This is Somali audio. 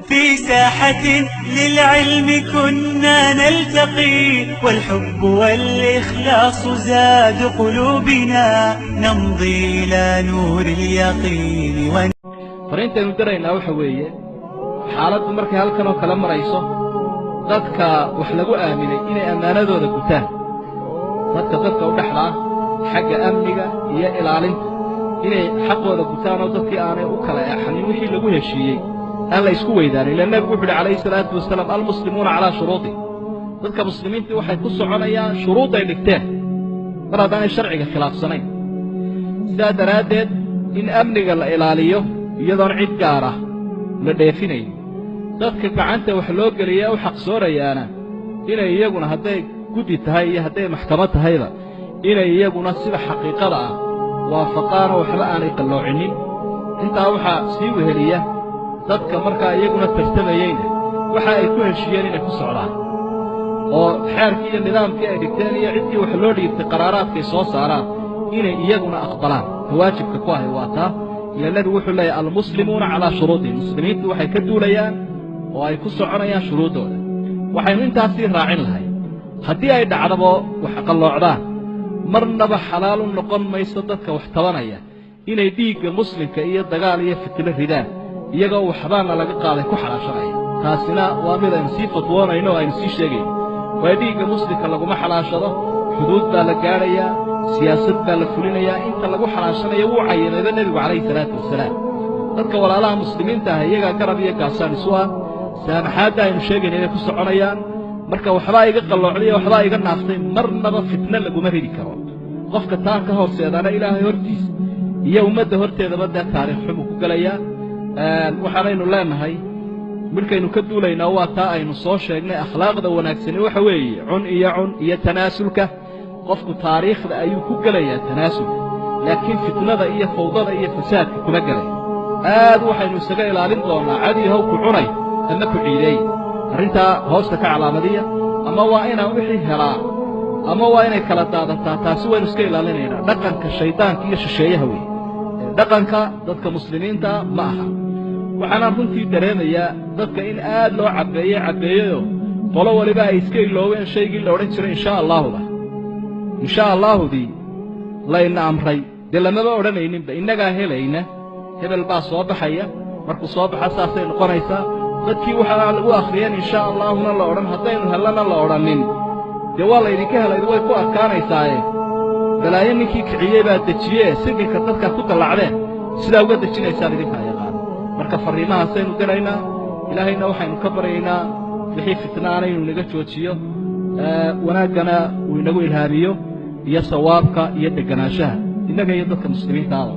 في ساحة للعلم كنا نلتقي والحب والإخلاص زاد قلوبنا نمضي إلى نور اليقين fariintaynu daraynaa waxa weeye xaaladdu markay halkan oo kala marayso dadka wax lagu aaminay inay ammaanadooda gutaan dadka u dhaxlaa xagga amniga iyo ilaalinta inay xaqooda gutaan oo dadkii aanay u kala eexanin wixii lagu heshiiyey aan la isku weydaanin ila nabigu wuxuu calayhi salaatu wasalaam almuslimuuna calaa shuruudi dadka muslimiintii waxay ku soconayaan shuruuday dhigteen mar haddaanay sharciga khilaafsanayn sidaa daraaddeed in amniga la ilaaliyo iyadoon cid gaar ah la dheefinayn dadka gacanta wax loo geliya u xaqsoorayaana inay iyaguna hadday guddi tahay iyo hadday maxkamad tahayba inay iyaguna sida xaqiiqada ah waafaqaan oo waxba aanay qalloocinin intaa waxaa sii weheliya dadka markaa iyaguna tartamayeyna waxa ay ku heshiiyeen inay ku socdaan oo xeerkii iyo nidaamkii ay dhigteen iyo ciddii wax loo dhiibtay qaraaraadkay soo saaraan inay iyaguna aqbalaan waajibka ku ahay waa taa ila nabigu wuxuu leeyahay almuslimuuna calaa shuruudihim muslimiintu waxay ka duulayaan oo ay ku soconayaan shuruuddooda waxaynu intaasii raacin lahay haddii ay dhacdabo wax qalloocdaan marnaba xalaal u noqon mayso dadka wax tabanaya inay dhiigga muslimka iyo dagaal iyo fitilo ridaan iyagoo waxbaana laga qaaday ku xalaashanaya taasina waa mid aynu sii fatwoonayno oo aynu sii sheegayno waa dhiigga muslimka laguma xalaashado xuduud baa la gaadhayaa siyaasad baa la fulinayaa inta lagu xalaashanayo wuu cayimayba nebigu calayhi salaatu wasalaam dadka walaalaha muslimiinta ah iyagaa garab iyo gaasaan isu ah saamaxaadda aynu sheegayna inay ku soconayaan marka waxbaa iga qalloocday waxbaa iga naaftay marnaba fitna laguma ridi karo qofka taa ka horseedana ilaahay hortiisa iyo ummadda horteedaba dee taariikh xumu ku gelayaa waxaanaynu leenahay markaynu ka duulaynaa waa taa aynu soo sheegnay akhlaaqda wanaagsani waxa weeye cun iyo tanaasulka qofku taariikhda ayuu ku gelayaa tanaasulka laakiin fitnada iyo fawdada iyo fasaadka kuma gelayo aad waxaynu isaga ilaalin doonnaa cadi how ku cunay ama ku ciideey arrintaa hoosta ka calaamadiya ama waa inaan wixii helaa ama waa inay kala daadataa taasi waynu iska ilaalinaynaa dhaqanka shaydaanka iyo shisheeyaha weeye dhaqanka dadka muslimiinta ma aha waxaanaan runtii dareemayaa dadka in aad loo cabbeeyeyoo qolo waliba ay iska ilooween shaygii la odhan jiray inshaa allaahudii layna amray dee lamaba odhanayninba innagaa helayna hebel baa soo baxaya markuu soo baxa saasay noqonaysaa dadkii waxaa lagu akhriyeen inshaa allaahuna la odhan haddaynu hellana la odhannin dee waa laydinka helayd way ku adkaanaysaaye balaayo ninkii kiciyey baa dejiyee siginka dadkaad ku dallacdeen sidaa uga dejinaysaan idinkaa yaqaan marka farriimahaasaynu diraynaa ilaahayna waxaynu ka baryaynaa wixii fitnaana inuu inaga joojiyo wanaaggana uu inagu ilhaamiyo iyo sawaabka iyo degganaanshaha innaga iyo dadka muslimiinta ah